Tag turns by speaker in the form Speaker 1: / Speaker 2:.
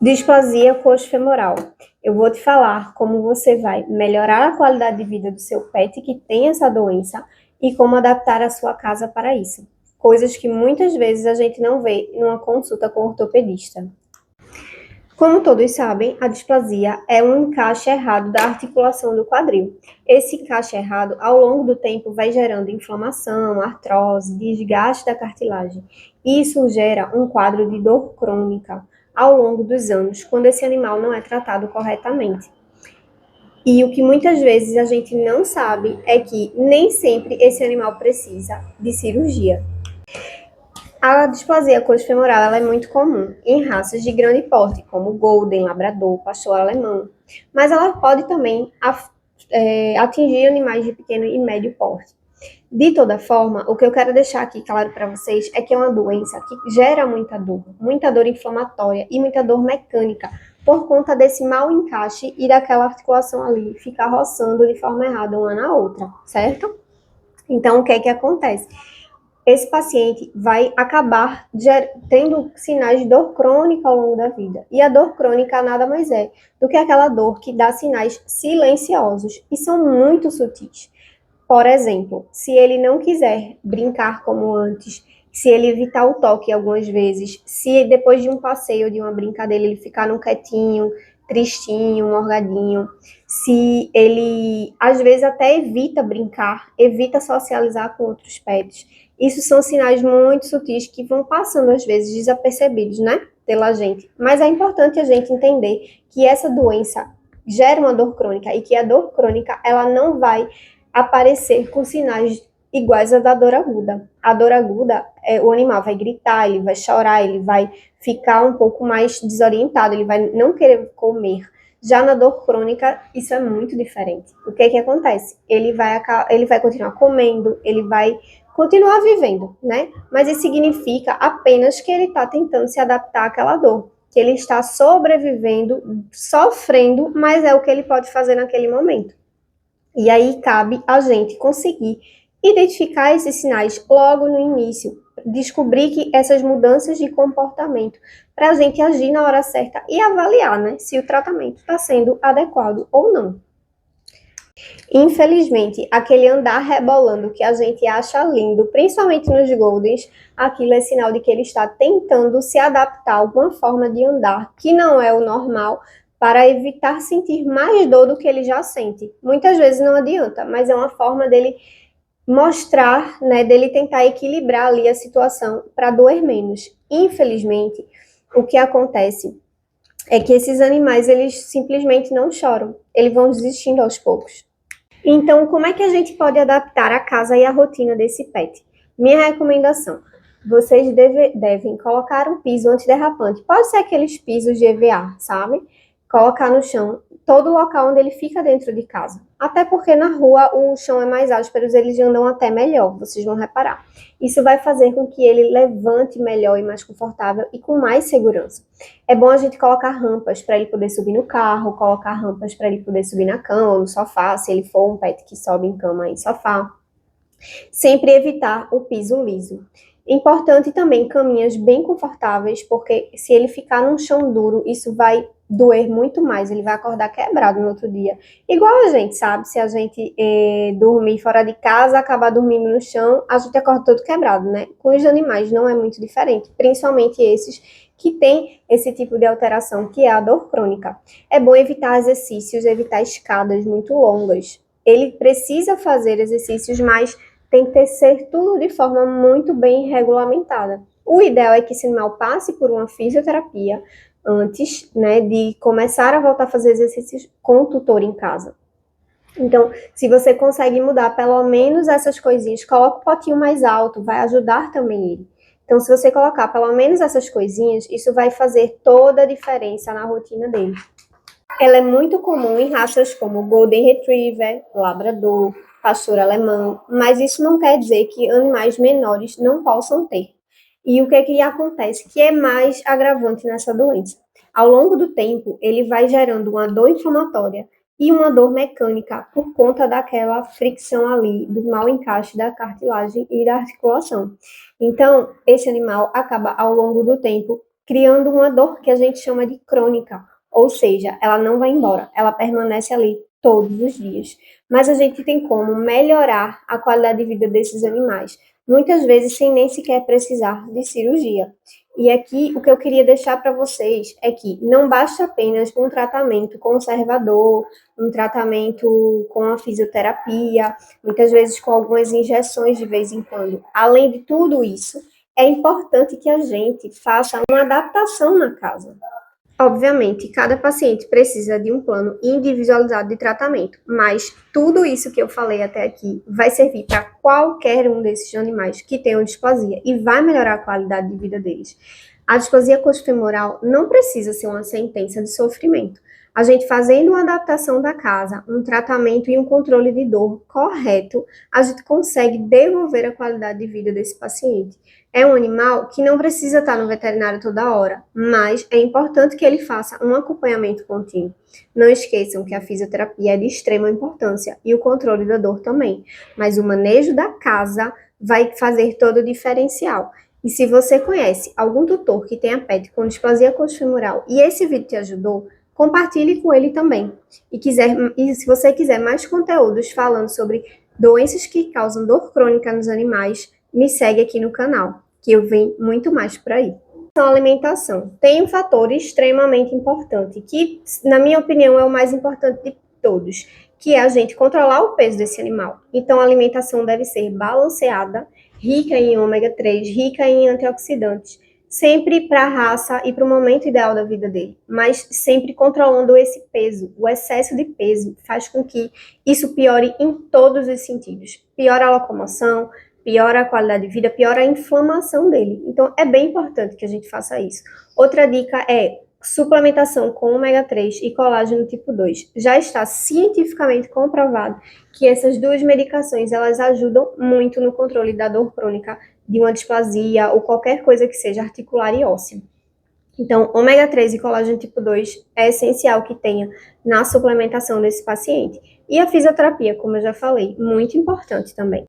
Speaker 1: Displasia coxofemoral. Eu vou te falar como você vai melhorar a qualidade de vida do seu pet que tem essa doença e como adaptar a sua casa para isso. Coisas que muitas vezes a gente não vê numa consulta com o ortopedista. Como todos sabem, a displasia é um encaixe errado da articulação do quadril. Esse encaixe errado, ao longo do tempo, vai gerando inflamação, artrose, desgaste da cartilagem. Isso gera um quadro de dor crônica ao longo dos anos, quando esse animal não é tratado corretamente. E o que muitas vezes a gente não sabe é que nem sempre esse animal precisa de cirurgia. A displasia coxofemoral ela é muito comum em raças de grande porte, como Golden, Labrador, Pastor Alemão, mas ela pode também atingir animais de pequeno e médio porte. De toda forma, o que eu quero deixar aqui claro para vocês é que é uma doença que gera muita dor inflamatória e muita dor mecânica, por conta desse mau encaixe e daquela articulação ali ficar roçando de forma errada uma na outra, certo? Então, o que é que acontece? Esse paciente vai acabar tendo sinais de dor crônica ao longo da vida. E a dor crônica nada mais é do que aquela dor que dá sinais silenciosos e são muito sutis. Por exemplo, se ele não quiser brincar como antes, se ele evitar o toque algumas vezes, se depois de um passeio, de uma brincadeira, ele ficar num quietinho, tristinho, morgadinho, se ele às vezes até evita brincar, evita socializar com outros pets. Isso são sinais muito sutis que vão passando às vezes desapercebidos, né, pela gente. Mas é importante a gente entender que essa doença gera uma dor crônica e que a dor crônica ela não vai aparecer com sinais iguais à da dor aguda. A dor aguda, o animal vai gritar, ele vai chorar, ele vai ficar um pouco mais desorientado, ele vai não querer comer. Já na dor crônica, isso é muito diferente. O que é que acontece? Ele vai continuar comendo, ele vai continuar vivendo, né? Mas isso significa apenas que ele está tentando se adaptar àquela dor, que ele está sobrevivendo, sofrendo, mas é o que ele pode fazer naquele momento. E aí cabe a gente conseguir identificar esses sinais logo no início, descobrir que essas mudanças de comportamento para a gente agir na hora certa e avaliar, né, se o tratamento está sendo adequado ou não. Infelizmente, aquele andar rebolando que a gente acha lindo, principalmente nos Goldens, aquilo é sinal de que ele está tentando se adaptar a alguma forma de andar que não é o normal, para evitar sentir mais dor do que ele já sente. Muitas vezes não adianta, mas é uma forma dele mostrar, né, dele tentar equilibrar ali a situação para doer menos. Infelizmente, o que acontece é que esses animais, eles simplesmente não choram, eles vão desistindo aos poucos. Então, como é que a gente pode adaptar a casa e a rotina desse pet? Minha recomendação: vocês devem colocar um piso antiderrapante. Pode ser aqueles pisos de EVA, sabe? Colocar no chão todo o local onde ele fica dentro de casa. Até porque na rua o chão é mais áspero, eles andam até melhor, vocês vão reparar. Isso vai fazer com que ele levante melhor e mais confortável e com mais segurança. É bom a gente colocar rampas para ele poder subir no carro, colocar rampas para ele poder subir na cama ou no sofá, se ele for um pet que sobe em cama e sofá. Sempre evitar o piso liso. Importante também caminhas bem confortáveis, porque se ele ficar num chão duro, isso vai doer muito mais, ele vai acordar quebrado no outro dia. Igual a gente, sabe? Se a gente dormir fora de casa, acabar dormindo no chão, a gente acorda todo quebrado, né? Com os animais não é muito diferente, principalmente esses que têm esse tipo de alteração, que é a dor crônica. É bom evitar exercícios, evitar escadas muito longas. Ele precisa fazer exercícios, mas tem que ser tudo de forma muito bem regulamentada. O ideal é que esse animal passe por uma fisioterapia antes, né, de começar a voltar a fazer exercícios com o tutor em casa. Então, se você consegue mudar pelo menos essas coisinhas, coloca o potinho mais alto, vai ajudar também ele. Então, se você colocar pelo menos essas coisinhas, isso vai fazer toda a diferença na rotina dele. Ela é muito comum em raças como Golden Retriever, Labrador, Pastor Alemão, mas isso não quer dizer que animais menores não possam ter. E o que é que acontece? Que é mais agravante nessa doença. Ao longo do tempo, ele vai gerando uma dor inflamatória e uma dor mecânica por conta daquela fricção ali, do mau encaixe da cartilagem e da articulação. Então, esse animal acaba, ao longo do tempo, criando uma dor que a gente chama de crônica, ou seja, ela não vai embora, ela permanece ali todos os dias. Mas a gente tem como melhorar a qualidade de vida desses animais, muitas vezes sem nem sequer precisar de cirurgia. E aqui o que eu queria deixar para vocês é que não basta apenas um tratamento conservador, um tratamento com a fisioterapia, muitas vezes com algumas injeções de vez em quando. Além de tudo isso, é importante que a gente faça uma adaptação na casa. Obviamente, cada paciente precisa de um plano individualizado de tratamento, mas tudo isso que eu falei até aqui vai servir para qualquer um desses animais que tenham displasia e vai melhorar a qualidade de vida deles. A displasia coxofemoral não precisa ser uma sentença de sofrimento. A gente fazendo uma adaptação da casa, um tratamento e um controle de dor correto, a gente consegue devolver a qualidade de vida desse paciente. É um animal que não precisa estar no veterinário toda hora, mas é importante que ele faça um acompanhamento contínuo. Não esqueçam que a fisioterapia é de extrema importância e o controle da dor também, mas o manejo da casa vai fazer todo o diferencial. E se você conhece algum tutor que tenha pet com displasia coxofemoral e esse vídeo te ajudou, compartilhe com ele também. E se você quiser mais conteúdos falando sobre doenças que causam dor crônica nos animais, me segue aqui no canal, que eu venho muito mais por aí. A alimentação tem um fator extremamente importante, que, na minha opinião, é o mais importante de todos, que é a gente controlar o peso desse animal. Então, a alimentação deve ser balanceada, rica em ômega 3, rica em antioxidantes, sempre para a raça e para o momento ideal da vida dele, mas sempre controlando esse peso. O excesso de peso faz com que isso piore em todos os sentidos. Piora a locomoção, piora a qualidade de vida, piora a inflamação dele. Então, é bem importante que a gente faça isso. Outra dica é suplementação com ômega 3 e colágeno tipo 2. Já está cientificamente comprovado que essas duas medicações, elas ajudam muito no controle da dor crônica de uma displasia ou qualquer coisa que seja articular e óssea. Então, ômega 3 e colágeno tipo 2 é essencial que tenha na suplementação desse paciente. E a fisioterapia, como eu já falei, muito importante também.